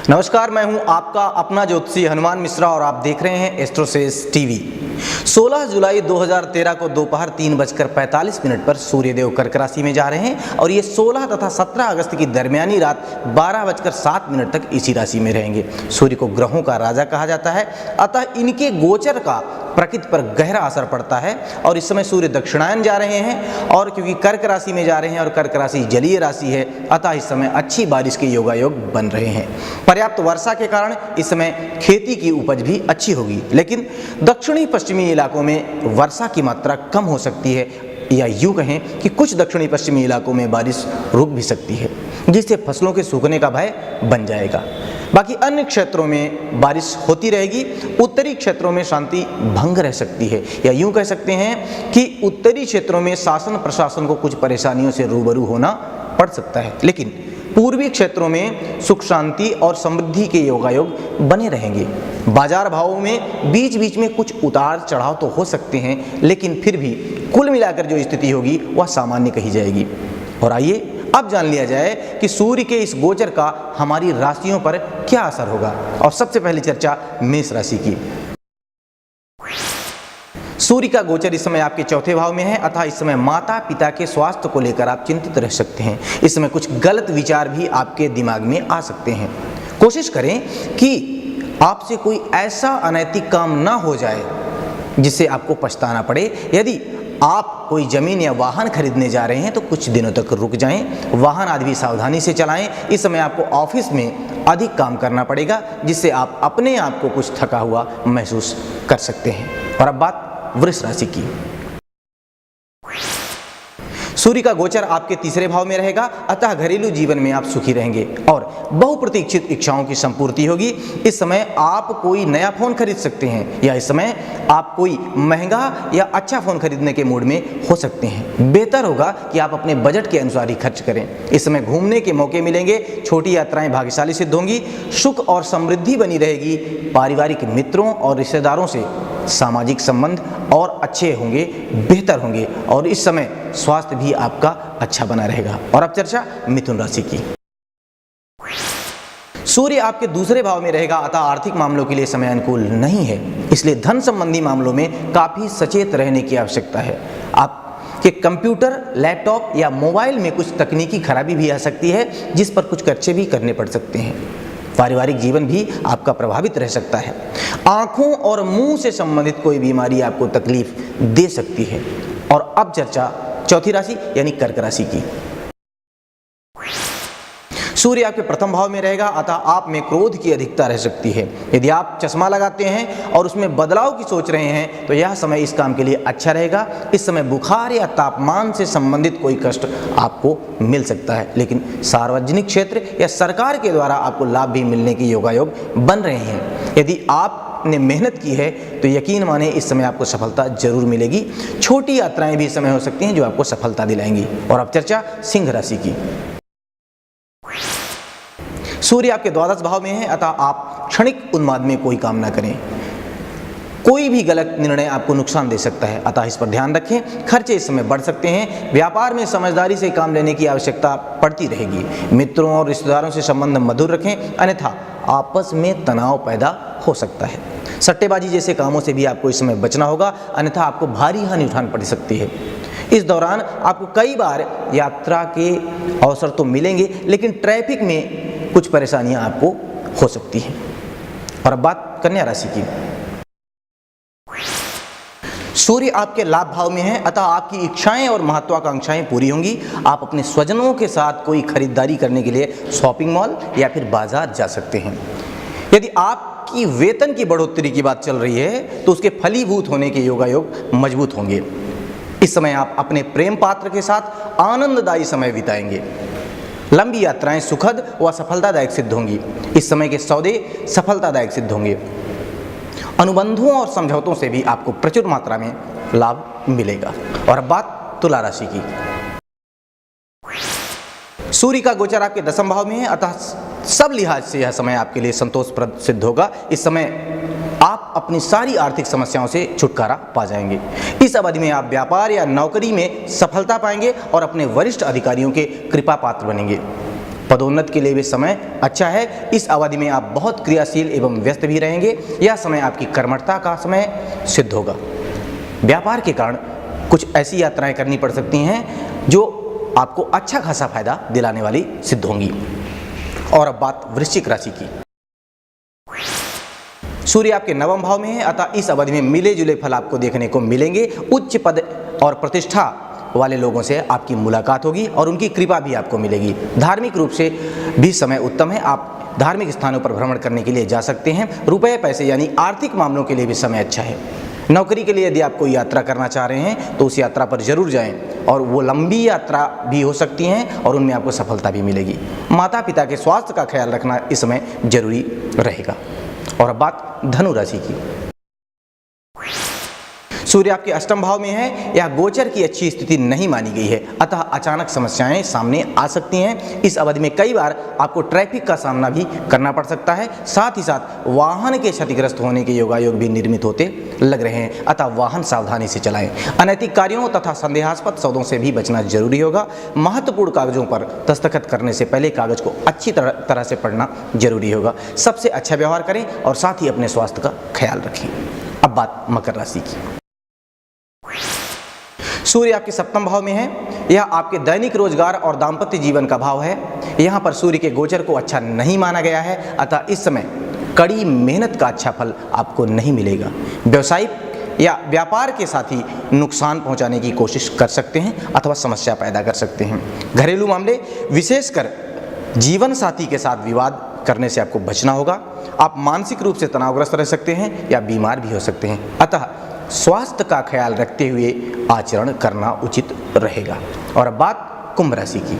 नमस्कार, मैं हूं आपका अपना ज्योतिषी हनुमान मिश्रा और आप देख रहे हैं एस्ट्रोसेस टीवी। 16 जुलाई 2013 को दोपहर 3:45 पर सूर्यदेव कर्क राशि में जा रहे हैं और ये 16 तथा 17 अगस्त की दरमियानी रात 12:07 तक इसी राशि में रहेंगे। सूर्य को ग्रहों का राजा कहा जाता है, अतः इनके गोचर का प्रकृति पर गहरा असर पड़ता है। और इस समय सूर्य दक्षिणायन जा रहे हैं और क्योंकि कर्क राशि में जा रहे हैं और कर्क राशि जलीय राशि है, अतः इस समय अच्छी बारिश के योगायोग बन रहे हैं। पर्याप्त वर्षा के कारण इस समय खेती की उपज भी अच्छी होगी, लेकिन दक्षिणी पश्चिमी इलाकों में वर्षा की मात्रा कम हो सकती है, या यूँ कहें कि कुछ दक्षिणी पश्चिमी इलाकों में बारिश रुक भी सकती है, जिससे फसलों के सूखने का भय बन जाएगा। बाकी अन्य क्षेत्रों में बारिश होती रहेगी। उत्तरी क्षेत्रों में शांति भंग रह सकती है, या यूं कह सकते हैं कि उत्तरी क्षेत्रों में शासन प्रशासन को कुछ परेशानियों से रूबरू होना पड़ सकता है, लेकिन पूर्वी क्षेत्रों में सुख शांति और समृद्धि के योगायोग बने रहेंगे। बाजार भावों में बीच बीच में कुछ उतार चढ़ाव तो हो सकते हैं, लेकिन फिर भी कुल मिलाकर जो स्थिति होगी वह सामान्य कही जाएगी। और आइए अब जान लिया जाए कि सूर्य के इस गोचर का हमारी राशियों पर क्या असर होगा। और सबसे पहली चर्चा मेष राशि की। सूर्य का गोचर इस समय आपके चौथे भाव में है, अतः इस समय माता पिता के स्वास्थ्य को लेकर आप चिंतित रह सकते हैं। इस समय कुछ गलत विचार भी आपके दिमाग में आ सकते हैं। कोशिश करें कि आपसे कोई ऐसा अनैतिक काम ना हो जाए जिससे आपको पछताना पड़े। यदि आप कोई जमीन या वाहन खरीदने जा रहे हैं तो कुछ दिनों तक रुक जाएं, वाहन आदि भी सावधानी से चलाएं। इस समय आपको ऑफिस में अधिक काम करना पड़ेगा, जिससे आप अपने आप को कुछ थका हुआ महसूस कर सकते हैं। और अब बात वृष राशि की। सूर्य का गोचर आपके तीसरे भाव में रहेगा, अतः घरेलू जीवन में आप सुखी रहेंगे और बहुप्रतीक्षित इच्छाओं की संपूर्ति होगी। इस समय आप कोई नया फोन खरीद सकते हैं, या इस समय आप कोई महंगा या अच्छा फोन खरीदने के मूड में हो सकते हैं। बेहतर होगा कि आप अपने बजट के अनुसार ही खर्च करें। इस समय घूमने के मौके मिलेंगे, छोटी यात्राएं भाग्यशाली सिद्ध होंगी, सुख और समृद्धि बनी रहेगी। पारिवारिक मित्रों और रिश्तेदारों से सामाजिक संबंध और अच्छे होंगे, बेहतर होंगे, और इस समय स्वास्थ्य भी आपका अच्छा बना रहेगा। और अब चर्चा मिथुन राशि की। सूर्य आपके दूसरे भाव में रहेगा, अतः आर्थिक मामलों के लिए समय अनुकूल नहीं है, इसलिए धन संबंधी मामलों में काफी सचेत रहने की आवश्यकता है। आपके कंप्यूटर, लैपटॉप या मोबाइल में कुछ तकनीकी खराबी भी आ सकती है, जिस पर कुछ खर्चे भी करने पड़ सकते हैं। पारिवारिक जीवन भी आपका प्रभावित रह सकता है। आंखों और मुंह से संबंधित कोई बीमारी आपको तकलीफ दे सकती है। और अब चर्चा चौथी राशि यानी कर्क राशि की। सूर्य आपके प्रथम भाव में रहेगा, अतः आप में क्रोध की अधिकता रह सकती है। यदि आप चश्मा लगाते हैं और उसमें बदलाव की सोच रहे हैं तो यह समय इस काम के लिए अच्छा रहेगा। इस समय बुखार या तापमान से संबंधित कोई कष्ट आपको मिल सकता है, लेकिन सार्वजनिक क्षेत्र या सरकार के द्वारा आपको लाभ भी मिलने के योगायोग बन रहे हैं। यदि आपने मेहनत की है तो यकीन माने इस समय आपको सफलता जरूर मिलेगी। छोटी यात्राएं भी इस समय हो सकती हैं जो आपको सफलता दिलाएंगी। और अब चर्चा सिंह राशि की। सूर्य आपके द्वादश भाव में है, अतः आप क्षणिक उन्माद में कोई काम ना करें। कोई भी गलत निर्णय आपको नुकसान दे सकता है, अतः इस पर ध्यान रखें। खर्चे इस समय बढ़ सकते हैं। व्यापार में समझदारी से काम लेने की आवश्यकता पड़ती रहेगी। मित्रों और रिश्तेदारों से संबंध मधुर रखें, अन्यथा आपस में तनाव पैदा हो सकता है। सट्टेबाजी जैसे कामों से भी आपको इस समय बचना होगा, अन्यथा आपको भारी हानि उठानी पड़ सकती है। इस दौरान आपको कई बार यात्रा के अवसर तो मिलेंगे, लेकिन ट्रैफिक में कुछ परेशानियां आपको हो सकती हैं। और अब बात कन्या राशि की। सूर्य आपके लाभ भाव में है, अतः आपकी इच्छाएं और महत्वाकांक्षाएं पूरी होंगी। आप अपने स्वजनों के साथ कोई खरीदारी करने के लिए शॉपिंग मॉल या फिर बाजार जा सकते हैं। यदि आपकी वेतन की बढ़ोतरी की बात चल रही है तो उसके फलीभूत होने के योगायोग मजबूत होंगे। इस समय आप अपने प्रेम पात्र के साथ आनंददायी समय बिताएंगे। लंबी यात्राएं सुखद व सफलतादायक सिद्ध होंगी। इस समय के सौदे सफलतादायक सिद्ध होंगे। अनुबंधों और समझौतों से भी आपको प्रचुर मात्रा में लाभ मिलेगा। और अब बात तुला राशि की। सूर्य का गोचर आपके दसम भाव में है, अतः सब लिहाज से यह समय आपके लिए संतोषप्रद सिद्ध होगा। इस समय आप अपनी सारी आर्थिक समस्याओं से छुटकारा पा जाएंगे। इस अवधि में आप व्यापार या नौकरी में सफलता पाएंगे और अपने वरिष्ठ अधिकारियों के कृपा पात्र बनेंगे। पदोन्नति के लिए भी समय अच्छा है। इस अवधि में आप बहुत क्रियाशील एवं व्यस्त भी रहेंगे। यह समय आपकी कर्मठता का समय सिद्ध होगा। व्यापार के कारण कुछ ऐसी यात्राएं करनी पड़ सकती हैं जो आपको अच्छा खासा फायदा दिलाने वाली सिद्ध होंगी। और अब बात वृश्चिक राशि की। सूर्य आपके नवम भाव में है, अतः इस अवधि में मिले जुले फल आपको देखने को मिलेंगे। उच्च पद और प्रतिष्ठा वाले लोगों से आपकी मुलाकात होगी और उनकी कृपा भी आपको मिलेगी। धार्मिक रूप से भी समय उत्तम है। आप धार्मिक स्थानों पर भ्रमण करने के लिए जा सकते हैं। रुपए पैसे यानी आर्थिक मामलों के लिए भी समय अच्छा है। नौकरी के लिए यदि आप कोई यात्रा करना चाह रहे हैं तो उस यात्रा पर जरूर जाएं और वो लंबी यात्रा भी हो सकती हैं और उनमें आपको सफलता भी मिलेगी। माता पिता के स्वास्थ्य का ख्याल रखना इस समय जरूरी रहेगा। और अब बात धनु राशि की। सूर्य आपके अष्टम भाव में है। यह गोचर की अच्छी स्थिति नहीं मानी गई है, अतः अचानक समस्याएं सामने आ सकती हैं। इस अवधि में कई बार आपको ट्रैफिक का सामना भी करना पड़ सकता है। साथ ही साथ वाहन के क्षतिग्रस्त होने के योगायोग भी निर्मित होते लग रहे हैं, अतः वाहन सावधानी से चलाएं। अनैतिक कार्यों तथा संदेहास्पद सौदों से भी बचना जरूरी होगा। महत्वपूर्ण कागजों पर दस्तखत करने से पहले कागज को अच्छी तरह से पढ़ना जरूरी होगा। सबसे अच्छा व्यवहार करें और साथ ही अपने स्वास्थ्य का ख्याल रखें। अब बात मकर राशि की। सूर्य आपके सप्तम भाव में है। यह आपके दैनिक रोजगार और दाम्पत्य जीवन का भाव है। यहाँ पर सूर्य के गोचर को अच्छा नहीं माना गया है, अतः इस समय कड़ी मेहनत का अच्छा फल आपको नहीं मिलेगा। व्यवसायिक या व्यापार के साथ ही नुकसान पहुंचाने की कोशिश कर सकते हैं अथवा समस्या पैदा कर सकते हैं। घरेलू मामले विशेषकर जीवन साथी के साथ विवाद करने से आपको बचना होगा। आप मानसिक रूप से तनावग्रस्त रह सकते हैं या बीमार भी हो सकते हैं, अतः स्वास्थ्य का ख्याल रखते हुए आचरण करना उचित रहेगा। और अब बात कुंभ राशि की।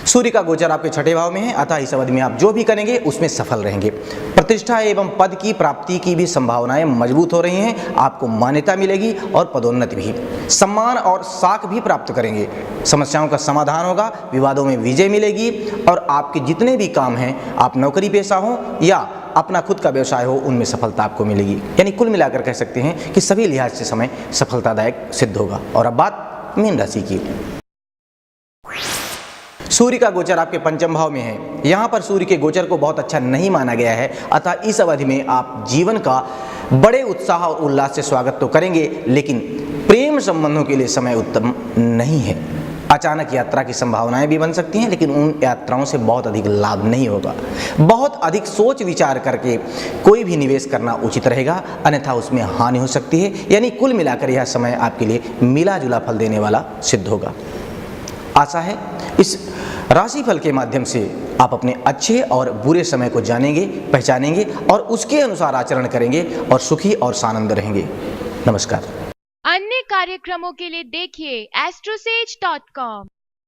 सूर्य का गोचर आपके छठे भाव में है, अतः इस अवधि में आप जो भी करेंगे उसमें सफल रहेंगे। प्रतिष्ठा एवं पद की प्राप्ति की भी संभावनाएं मजबूत हो रही हैं। आपको मान्यता मिलेगी और पदोन्नति भी। सम्मान और साख भी प्राप्त करेंगे। समस्याओं का समाधान होगा, विवादों में विजय मिलेगी और आपके जितने भी काम हैं, आप नौकरी पेशा हो या अपना खुद का व्यवसाय हो, उनमें सफलता आपको मिलेगी। यानी कुल मिलाकर कह सकते हैं कि सभी लिहाज से समय सफलतादायक सिद्ध होगा। और अब बात मीन राशि की। सूर्य का गोचर आपके पंचम भाव में है। यहाँ पर सूर्य के गोचर को बहुत अच्छा नहीं माना गया है, अतः इस अवधि में आप जीवन का बड़े उत्साह और उल्लास से स्वागत तो करेंगे, लेकिन प्रेम संबंधों के लिए समय उत्तम नहीं है। अचानक यात्रा की संभावनाएं भी बन सकती हैं, लेकिन उन यात्राओं से बहुत अधिक लाभ नहीं होगा। बहुत अधिक सोच विचार करके कोई भी निवेश करना उचित रहेगा, अन्यथा उसमें हानि हो सकती है। यानी कुल मिलाकर यह समय आपके लिए मिला जुला फल देने वाला सिद्ध होगा। आशा है इस राशिफल के माध्यम से आप अपने अच्छे और बुरे समय को जानेंगे, पहचानेंगे और उसके अनुसार आचरण करेंगे और सुखी और सानंद रहेंगे। नमस्कार। अन्य कार्यक्रमों के लिए देखिए astrosage.com।